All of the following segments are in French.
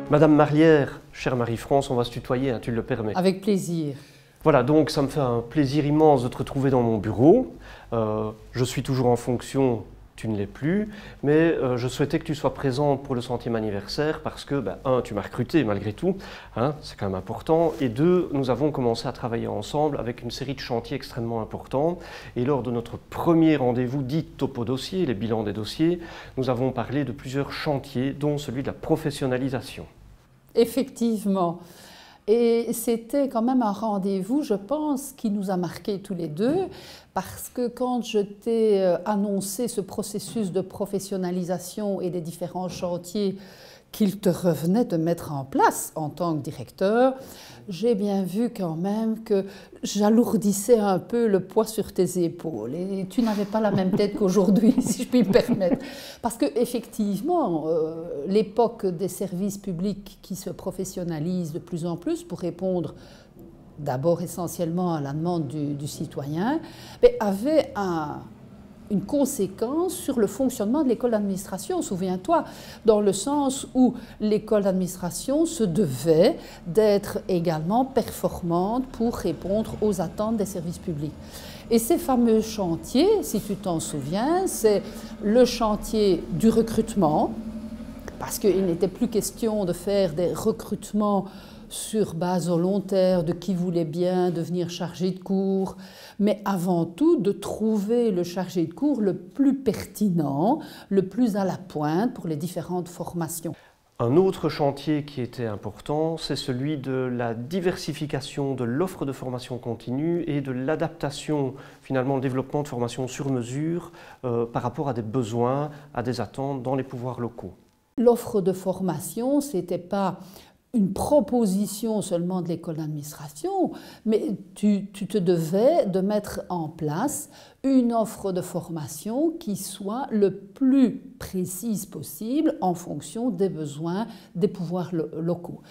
Madame Marlière, chère Marie-France, on va se tutoyer, hein, tu le permets. Avec plaisir. Voilà, donc ça me fait un plaisir immense de te retrouver dans mon bureau. Je suis toujours en fonction, tu ne l'es plus, mais je souhaitais que tu sois présente pour le 100e anniversaire parce que, un, tu m'as recruté malgré tout, hein, c'est quand même important, et deux, nous avons commencé à travailler ensemble avec une série de chantiers extrêmement importants. Et lors de notre premier rendez-vous dit topo dossier, les bilans des dossiers, nous avons parlé de plusieurs chantiers, dont celui de la professionnalisation. Effectivement. Et c'était quand même un rendez-vous, je pense, qui nous a marqués tous les deux, parce que quand je t'ai annoncé ce processus de professionnalisation et des différents chantiers qu'il te revenait de mettre en place en tant que directeur, j'ai bien vu quand même que j'alourdissais un peu le poids sur tes épaules. Et tu n'avais pas la même tête qu'aujourd'hui, si je puis me permettre. Parce qu'effectivement, l'époque des services publics qui se professionnalisent de plus en plus pour répondre d'abord essentiellement à la demande du citoyen, avait une conséquence sur le fonctionnement de l'école d'administration, souviens-toi, dans le sens où l'école d'administration se devait d'être également performante pour répondre aux attentes des services publics. Et ces fameux chantiers, si tu t'en souviens, c'est le chantier du recrutement, parce qu'il n'était plus question de faire des recrutements sur base volontaire de qui voulait bien devenir chargé de cours, mais avant tout de trouver le chargé de cours le plus pertinent, le plus à la pointe pour les différentes formations. Un autre chantier qui était important, c'est celui de la diversification de l'offre de formation continue et de l'adaptation, finalement, le développement de formation sur mesure par rapport à des besoins, à des attentes dans les pouvoirs locaux. L'offre de formation, ce n'était pas une proposition seulement de l'école d'administration, mais tu te devais de mettre en place une offre de formation qui soit le plus précise possible en fonction des besoins des pouvoirs locaux.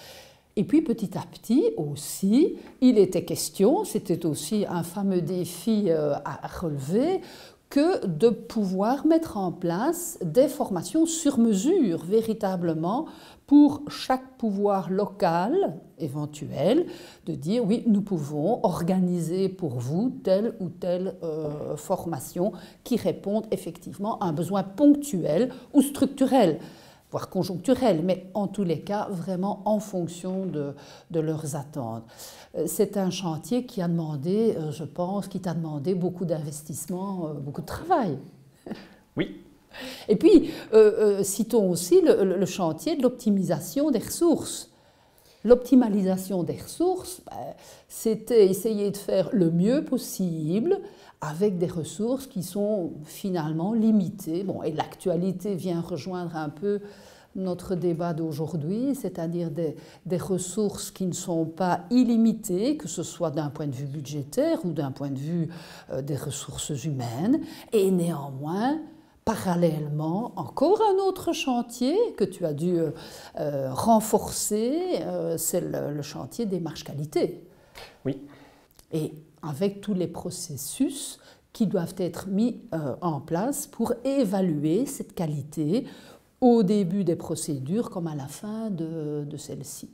Et puis petit à petit aussi, il était question, c'était aussi un fameux défi à relever, que de pouvoir mettre en place des formations sur mesure, véritablement, pour chaque pouvoir local éventuel, de dire oui, nous pouvons organiser pour vous telle ou telle formation qui réponde effectivement à un besoin ponctuel ou structurel, voire conjoncturel, mais en tous les cas vraiment en fonction de leurs attentes. C'est un chantier qui a demandé, je pense, qui t'a demandé beaucoup d'investissement, beaucoup de travail. Oui. Et puis, citons aussi le chantier de l'optimisation des ressources. L'optimalisation des ressources, c'était essayer de faire le mieux possible avec des ressources qui sont finalement limitées. Bon, et l'actualité vient rejoindre un peu notre débat d'aujourd'hui, c'est-à-dire des ressources qui ne sont pas illimitées, que ce soit d'un point de vue budgétaire ou d'un point de vue des ressources humaines, et néanmoins, parallèlement, encore un autre chantier que tu as dû renforcer, c'est le chantier des marges qualité. Oui. Et avec tous les processus qui doivent être mis en place pour évaluer cette qualité au début des procédures comme à la fin de celles-ci.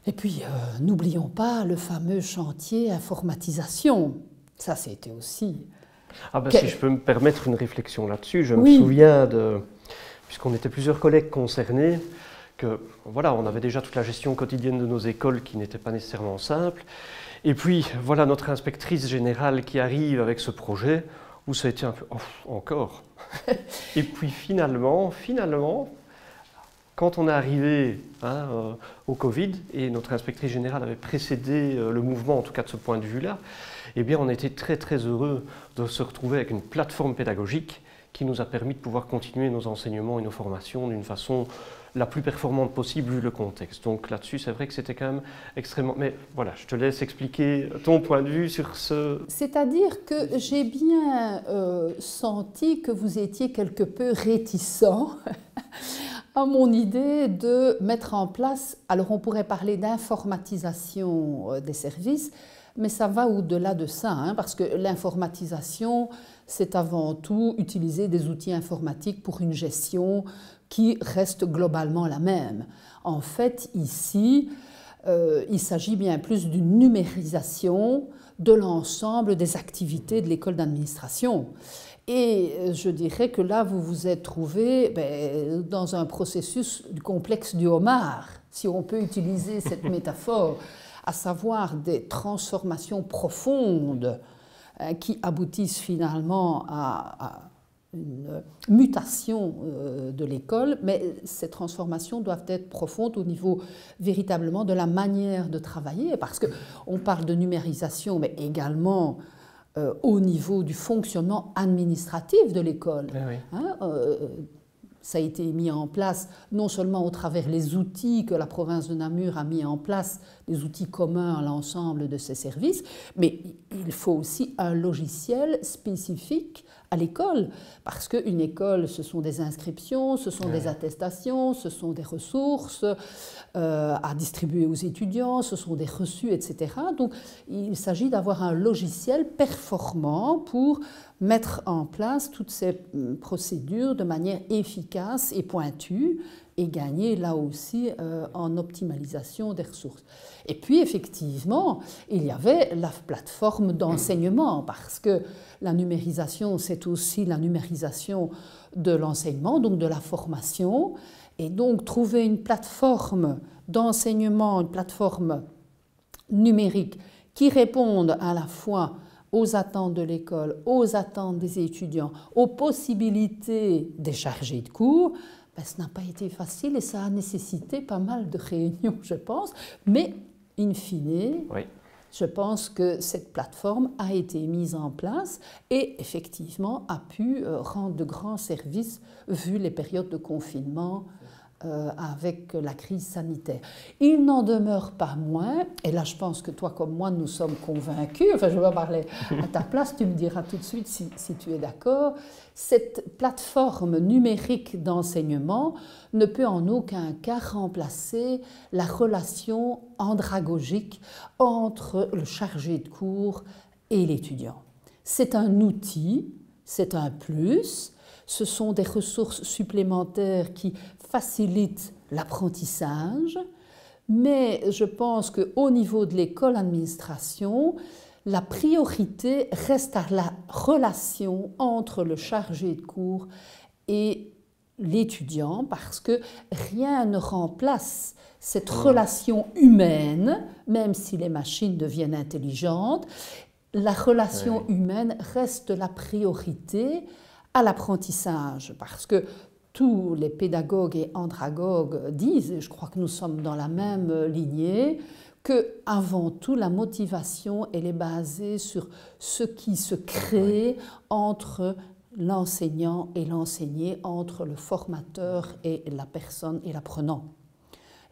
Et puis, n'oublions pas le fameux chantier informatisation. Ça, c'était aussi... Si je peux me permettre une réflexion là-dessus, je me souviens puisqu'on était plusieurs collègues concernés, que voilà, on avait déjà toute la gestion quotidienne de nos écoles qui n'était pas nécessairement simple. Et puis, voilà notre inspectrice générale qui arrive avec ce projet, où ça a été un peu encore. Et puis finalement, quand on est arrivé au Covid, et notre inspectrice générale avait précédé le mouvement, en tout cas de ce point de vue-là, eh bien on était très très heureux de se retrouver avec une plateforme pédagogique qui nous a permis de pouvoir continuer nos enseignements et nos formations d'une façon la plus performante possible vu le contexte. Donc là-dessus, c'est vrai que c'était quand même extrêmement... Mais voilà, je te laisse expliquer ton point de vue sur ce... C'est-à-dire que j'ai bien senti que vous étiez quelque peu réticent à mon idée de mettre en place, alors on pourrait parler d'informatisation des services, Mais ça va au-delà de ça, hein, parce que l'informatisation, c'est avant tout utiliser des outils informatiques pour une gestion qui reste globalement la même. En fait, ici, il s'agit bien plus d'une numérisation de l'ensemble des activités de l'école d'administration. Et je dirais que là, vous vous êtes trouvé dans un processus du complexe du homard, si on peut utiliser cette métaphore, à savoir des transformations profondes qui aboutissent finalement à une mutation de l'école, mais ces transformations doivent être profondes au niveau véritablement de la manière de travailler, parce qu'on parle de numérisation, mais également au niveau du fonctionnement administratif de l'école. Oui, oui. Hein, ça a été mis en place non seulement au travers les outils que la province de Namur a mis en place, des outils communs à l'ensemble de ses services, mais il faut aussi un logiciel spécifique à l'école, parce qu'une école, ce sont des inscriptions, ce sont des attestations, ce sont des ressources à distribuer aux étudiants, ce sont des reçus, etc. Donc il s'agit d'avoir un logiciel performant pour mettre en place toutes ces procédures de manière efficace et pointue et gagner là aussi en optimalisation des ressources. Et puis effectivement, il y avait la plateforme d'enseignement, parce que la numérisation, c'est aussi la numérisation de l'enseignement, donc de la formation, et donc trouver une plateforme d'enseignement, une plateforme numérique qui réponde à la fois aux attentes de l'école, aux attentes des étudiants, aux possibilités des chargés de cours, ce n'a pas été facile et ça a nécessité pas mal de réunions, je pense, mais in fine, Oui. je pense que cette plateforme a été mise en place et effectivement a pu rendre de grands services vu les périodes de confinement avec la crise sanitaire. Il n'en demeure pas moins, et là je pense que toi comme moi nous sommes convaincus, enfin je vais parler à ta place, tu me diras tout de suite si tu es d'accord, cette plateforme numérique d'enseignement ne peut en aucun cas remplacer la relation andragogique entre le chargé de cours et l'étudiant. C'est un outil, c'est un plus, ce sont des ressources supplémentaires qui facilitent l'apprentissage, mais je pense qu'au niveau de l'école d'administration, la priorité reste à la relation entre le chargé de cours et l'étudiant, parce que rien ne remplace cette relation humaine, même si les machines deviennent intelligentes, la relation humaine reste la priorité à l'apprentissage, parce que tous les pédagogues et andragogues disent, et je crois que nous sommes dans la même lignée, que avant tout la motivation elle est basée sur ce qui se crée entre l'enseignant et l'enseigné, entre le formateur et la personne et l'apprenant.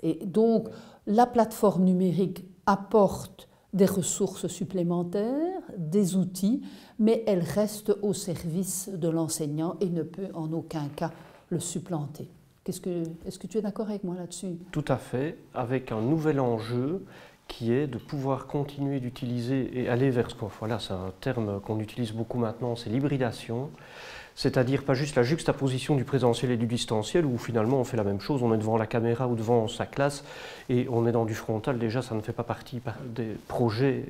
Et donc la plateforme numérique apporte des ressources supplémentaires, des outils, mais elle reste au service de l'enseignant et ne peut en aucun cas le supplanter. Est-ce que tu es d'accord avec moi là-dessus? Tout à fait, avec un nouvel enjeu qui est de pouvoir continuer d'utiliser et aller vers ce qu'on... Voilà, c'est un terme qu'on utilise beaucoup maintenant, c'est l'hybridation. C'est-à-dire pas juste la juxtaposition du présentiel et du distanciel où finalement on fait la même chose, on est devant la caméra ou devant sa classe et on est dans du frontal. Déjà ça ne fait pas partie des projets,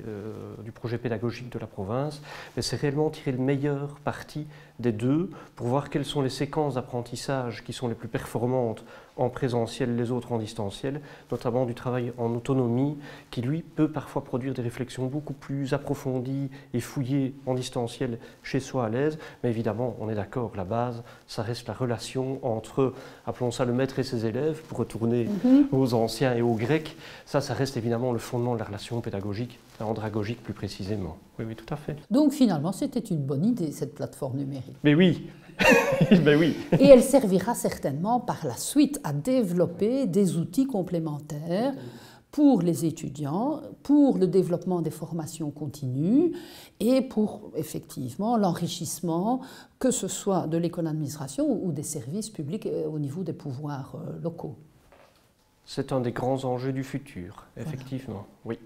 du projet pédagogique de la province, mais c'est réellement tirer le meilleur parti des deux pour voir quelles sont les séquences d'apprentissage qui sont les plus performantes en présentiel, les autres en distanciel, notamment du travail en autonomie qui lui peut parfois produire des réflexions beaucoup plus approfondies et fouillées en distanciel chez soi à l'aise, mais évidemment on est d'accord, la base ça reste la relation entre, appelons ça le maître et ses élèves pour retourner aux anciens et aux grecs, ça reste évidemment le fondement de la relation pédagogique, andragogique plus précisément. Oui, oui, tout à fait. Donc finalement c'était une bonne idée cette plateforme numérique. Mais oui. Ben oui. Et elle servira certainement par la suite à développer des outils complémentaires pour les étudiants, pour le développement des formations continues et pour effectivement l'enrichissement, que ce soit de l'école d'administration ou des services publics au niveau des pouvoirs locaux. C'est un des grands enjeux du futur, effectivement, oui.